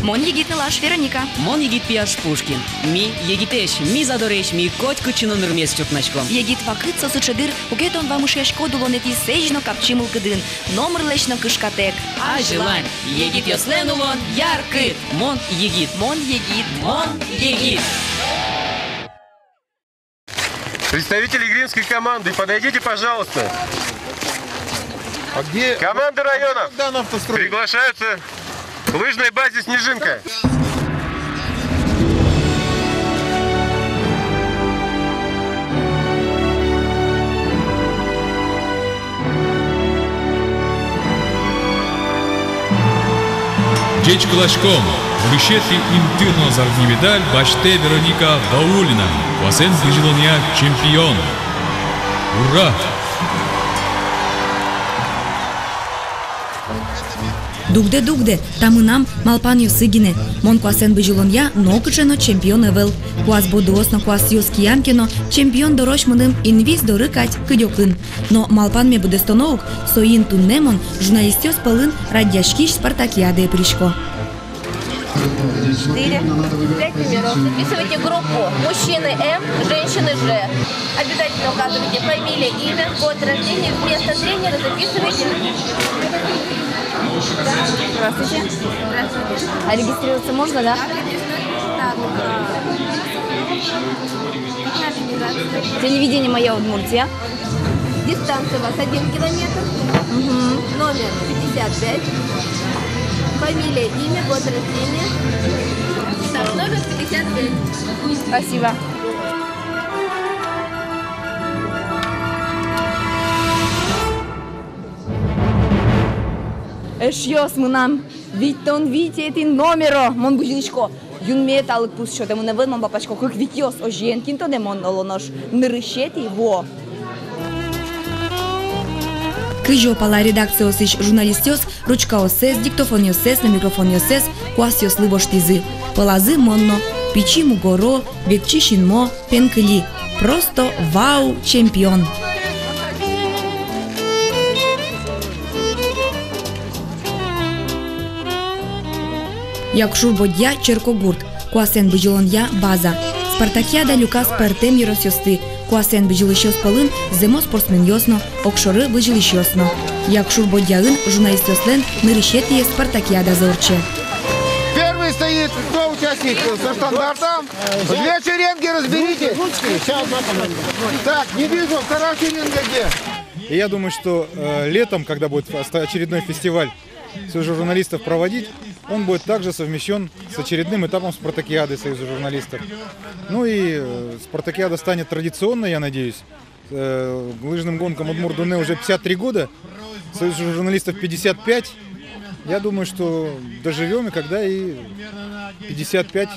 Мон егит Лаш Вероника. Мон егит Пияш Пушкин. Ми егитеш, ми задореш, ми коть кучину нырмес чукначком. Егит вакыт сосычыдыр, угетон вамышешко дулонети сежно капчимыл кыдын. Номер лечно кышкатек. А желань, егит йослен улон, яркыт. Мон егит. Мон егит. Мон егит. Представители гринской команды, подойдите, пожалуйста. А где? Команды районов автострой приглашаются к лыжной базе «Снежинка». Джеч Клашком, Рышети имтырно зарни медаль Баште Вероника Даулина, Васен Быжилония чемпион. Ура! Дугде, тамынам Малпан Юсыгине, мон куасен быжилонья нокычено чемпион эвел. Куас бодуосно куас юскиянкино чемпион дорош мыным инвиз дорыкать кыдёкын. Но Малпан ме будестоноук соин туннемон журналистёс пылын радяшкиш спартакиаде пришко. 4, 5 номеров. Записывайте группу. Мужчины М, женщины Ж. Обязательно указывайте фамилия, имя, год рождения. Вместо тренера записывайте. Здравствуйте. Здравствуйте. А регистрироваться можно, да? Телевидение «Моя Удмуртия». Дистанция у вас 1 километр. Номер 55. Фамилия, имя, год рождения. Так, номер 55. Спасибо. Эшьёс мынам виттон витети номеро мон бужиничко юнмет алык пус шоте мына вен мон бапачко как витьёс ожен кинто де мон олонош нырышети во. Кыжо пала редакция осыш журналистёс, ручка осес, диктофон осес, на микрофон осес, куасёс лыбоштизы. Палазы монно, пичи мугоро, ветчи шинмо, пенкыли. Просто вау, чемпион. Якшур бодья Черкогурт, куасен быжилонья база. Спартакиада Люкас Пертем Еросёсты, куасен быжилышёс пылын, земо спортсменьёсно, окшоры быжилышёсно. Якшур бодьяын журналистёслен нырышетие Спартакиада зорче. Первый стоит, кто участник со стандартом? Две шеренги разберите. Так, не вижу, вторая шеренга где? И я думаю, что летом, когда будет очередной фестиваль Союза журналистов проводить, он будет также совмещен с очередным этапом Спартакиады Союза журналистов. Ну и Спартакиада станет традиционной, я надеюсь. Лыжным гонкам Удмурт-Дуне уже 53 года, Союз журналистов 55. Я думаю, что доживем, и когда и 55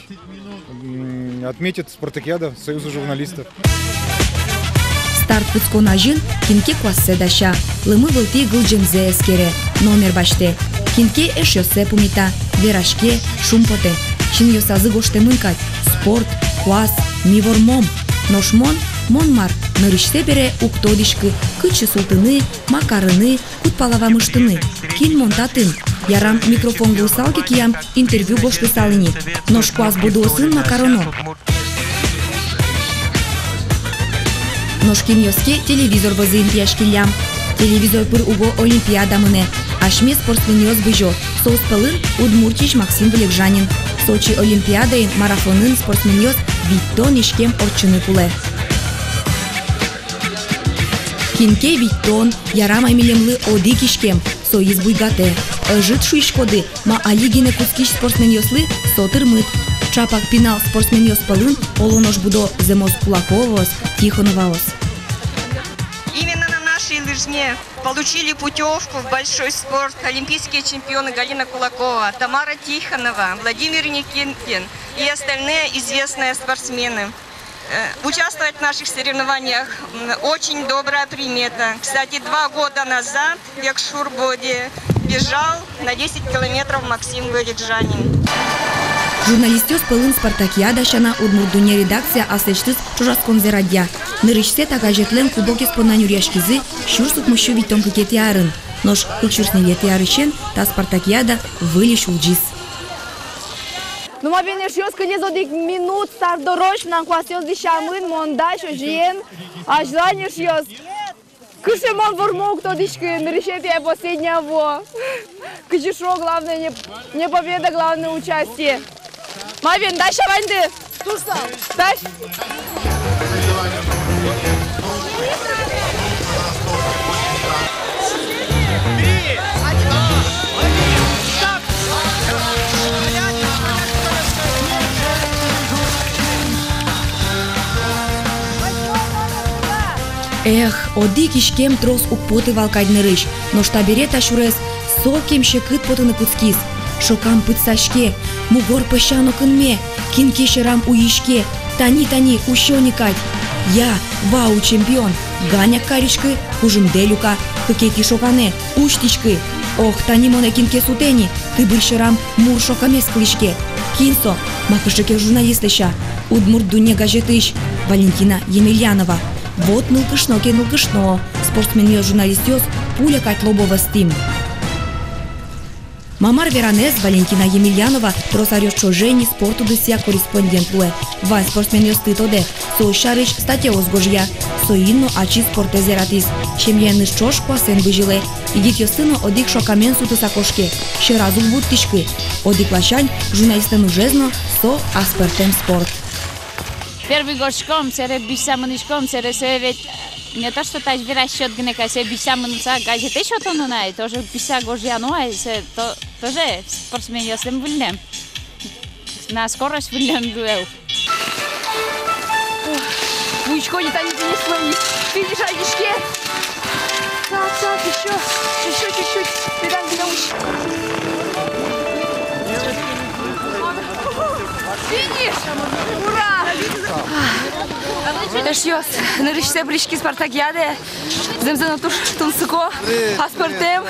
отметит Спартакиада Союза журналистов. Старт пуцкона жин кинке куассе даша. Лымы вылти гылджемзе эскере. Номер баште. Кинке эшёсе пумита. Верашке шумпоте. Чин ёсазы гоште мынкать. Спорт, куас, мивормом. Ношмон, монмар. Нырышсе бере уктодишкы. Кычы султыны, макарыны, кутпалава мыштыны. Кин монтатын. Ярам микрофон гусалки киям интервью гошты салыни. Нош куас будуосын макароно. Ношкин ёске телевизор базын пияшкилям. Телевизор пыр уго олимпиада мыне. Ашме спортсмен ёс быжо. Соус пылын Удмуртич Максим Белекжанин. Сочи олимпиадайын марафонын спортсмен ёс Виттон ишкем орчыны пуле. Кинке Виттон ярам аймилемлы одик ишкем. Соиз буйгате. Жит шуишкоды ма алигине кускиш спортсмен ёслы сотыр мыт. Чапак пинал спортсмен ёс пылын олонош будо Земос Кулаковос, Тихоновос. Именно на нашей лыжне получили путевку в большой спорт олимпийские чемпионы Галина Кулакова, Тамара Тихонова, Владимир Никитин и остальные известные спортсмены. Участвовать в наших соревнованиях очень добрая примета. Кстати, 2 года назад Якшур Боди бежал на 10 километров Максим Белекжанин. Журналистёс пылын Спартакиада шана Удмурт-Дуне редакция аслештыс чужасконзе радья. Нырышсе такажетлен кубокес понанюряшкизы шурсук мыщу Виттон кыкетиарын. Нош кыкшурсне ветиарышен та Спартакиада вылиш улджис. Nu mă bine și eu că ne zodic minut start doroș n-am cu asios de șamân, mondaș, o jien, aș la ne și eu. Că și mă vormog tot deci că решите я последняя во. Că și șo главное не победа, главное участие. Mai bine, dai și avante. Tu sau? Dai. Эх, оди кишкем трос укпоты валкаднырыш, но штаберет ашурес сокем шекыт потыны куцкис. Шокам пыцашке, мугор пăщано кынме, кинкешерам уишке, тани ущёникать. Я, вау чемпион, ганяк каричкы, кужымделюка, кыкеки шокане, уштичкы. Ох, тани моне кинке сутени, ты быршерам мур шокамес клишке. Кинсо, макышеке журналистыша, удмурт дуне газетыш, Валентина Емельянова. Вот нылкышно, спортсмен ёс журналист ёс, пуля кать лобова стим. Мамар Веранес, Валентина Емельянова, тросарёс чожени спорту дысия корреспондент луэ. Ван спортсмен ёс тытоде, со шарыш статьяос гожья, со инно ачи спортезератис. Шемьяныш чош куасен быжиле, идит ёстыно одик шокамен сутыса кошке, шеразук буттишкы. Одик лашань, журналистен ужезно, со аспертем спорт. Первый год шком, сере бисамынышком, сере совет. Не то, что таж вера счет гнека, се бисамынца газеты счет он унай, тоже биса гожьяно, се тоже спортсмен ясем выльнем. На скорость выльнем дуэл. Вуйчко не тянет, не сломись. Ты лежай, дишке. Так, еще чуть-чуть. Передай, Финиш! Ура! Эш ёс, нырыште брички спартакиаде, земзена туш тунсыко, аспартем,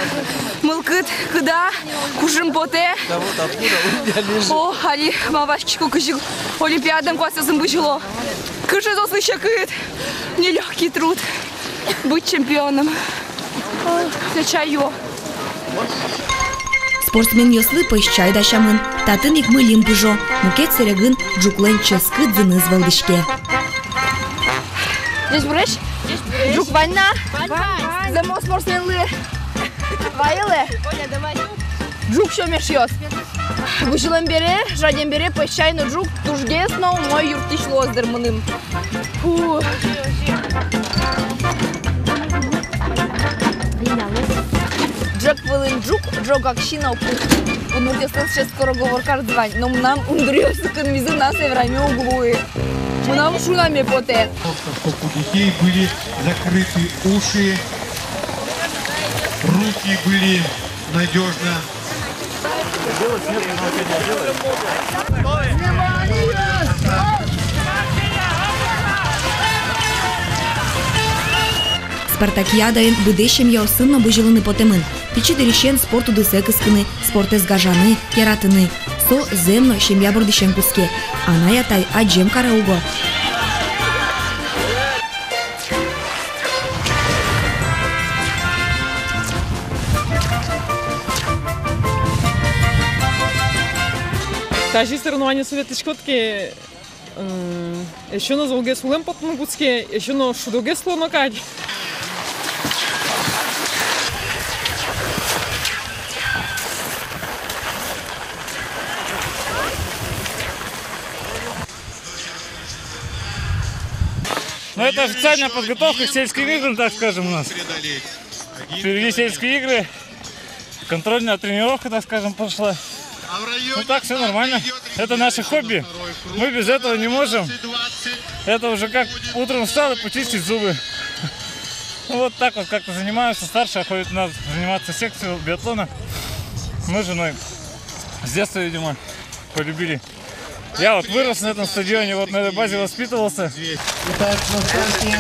мылкыт, кыда, кужым поте. О, али мавашчику кыжил, олимпиадам классасын быжило. Кыжы зослы щекыт, нелегкий труд быть чемпионом. Чайо. Спортсмен ёслы пăщай дашамын, татымик мылим пыжо, мукет серегын джуклен ческыт зыныз вăлдышке. Здесь брешь? Джук ванна? Земо спортсменлы. Вайлы? Джук шомеш ёс. Быжилым бере, жадем бере, пăщай но джук тужгесно, мой юртиш лоздыр мыным. Фу. Джек вылын джук, джок акшина упут. Он урдесный сейчас скоро говоркар звань, но нам ундрёсы кынмизы на севераме углуи. Нам шунами поте. Чтобы у детей были закрыты уши, руки были надежно. Спартакиадайын быдешем яосынно быжилыны потемын. Пичи дерещен спорту дысе кыскыны, спортез гажаны, кератыны. Со земно шемья бордышен куске. Ана ятай аджем карауго. Кажи соревнования советичкотки еще на золге сулем потом гудске, еще на шудоге слона кать. Ну, это официальная подготовка к сельским играм, так скажем, у нас. Впереди сельские игры, контрольная тренировка, так скажем, пошла. Ну так, все нормально. Это наше хобби. Мы без этого не можем. Это уже как утром встал и почистить зубы. Ну, вот так вот как-то занимаемся. Старшая ходит у нас заниматься секцией биатлона. Мы с женой с детства, видимо, полюбили. Я вот вырос на этом стадионе, вот на этой базе воспитывался. Итак, на старте.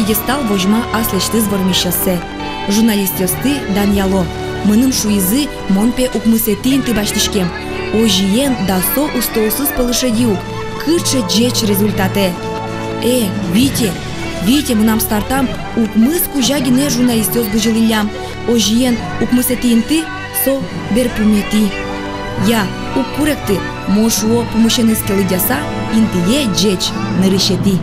пьедестал вожма аслешты звормищасы. Журналист ёсты Даньяло. Мыным шуизы монпе укмысетин ты баштишкем. Ожиен дасо устолсыз пылышедиук. Кырче джеч результаты. Вите, мынам стартам укмыс кужагине журналист ёс быжилилям. Ожиен укмысетин ты со берпумети. Я укуректы мошуо помощены скелыдяса интие джеч нарышети.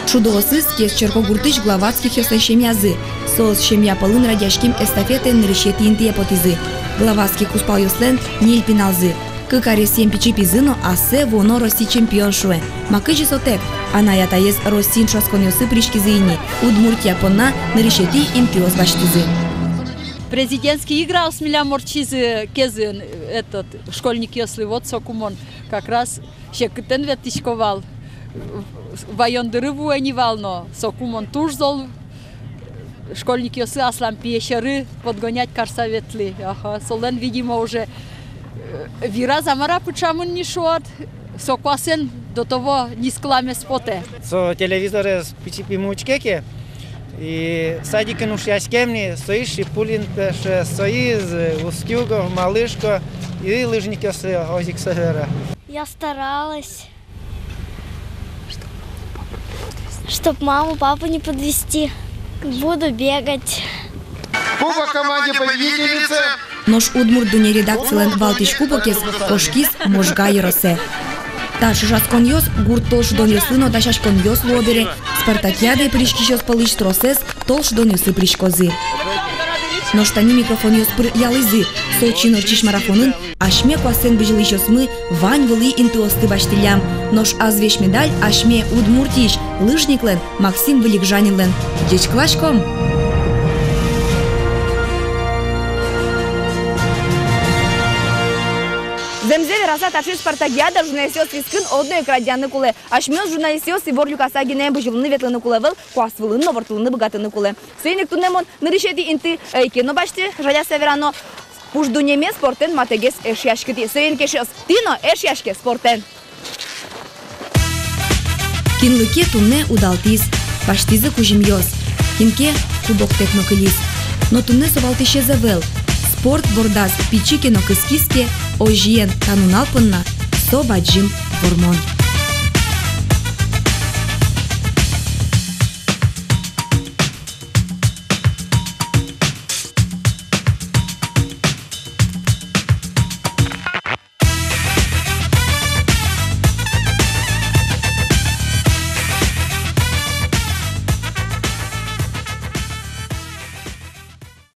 Шудоосыз кес черкогуртыш главацких ёсешем язы. Соос шемья полын радяшким эстафеты нарышети интие потизы. Главацких успал ёслен ниль пиналзы. Кыкари сем пичи пизыно асе воно Росси чемпион шуэ. Макыжи сотек. Анаята ез Россин шоскон ёсы пришкизыйни. Удмуртия понна нарышети интиоз баштизы. Президентский играл с меня морчизы кезен этот школьник если вот сокумон как раз щекытен ветишковал. Вайондыры вуэнивал, но сокумон туж зол школьники осы аслам пьешеры подгонять карсаветли. Ага, солен видимо уже вира замара пучамун не шот, соквасен до того не скламе споте. Со телевизора с пичипи мучкеки и садики нуш яскемни стоишь и пулин пеше соиз устюго малышко и лыжники с озик севера. Я старалась, чтоб маму, папу не подвести. Буду бегать. Кубок команде победительницы. Нож удмурт дуне редакциялен валтиш кубокес ошкис можга йоросе. Та шашаскон йос гурт толш дон йосыно да шашкон йос лобере спартакиаде пришкишос палыш тросес толш дон йосы пришкозы. Нож тани микрофон йос пыр ялызы Сочи норчиш марафонын ашме квасен быжилышосмы вань вылы интуосты баштилям. Нож азвеш медаль ашме удмуртиш лыжниклен Максим Выликжанинлен. Дечклашком. Земзеве раза таши спартакиада журналистёс вискын одной крадяны кулы. Ашмёс журналистёс и ворлю касагине быжилыны ветлыны кулевыл, куасвылыны вортылыны богатыны кулы. Сейник тунемон нарышети инты кино башти, жадя северано. Пужду неме спортен матегес эшяшкити. Сейник эшёс тино эшяшке спортен. Кинлыке тунне удалтис, баштизы кужимьёс. Кинке кубок технокылис. Но тунне совалтише завел. Спорт бордас пичи кино кыскиске ожиен кануналпынна со баджим вормон.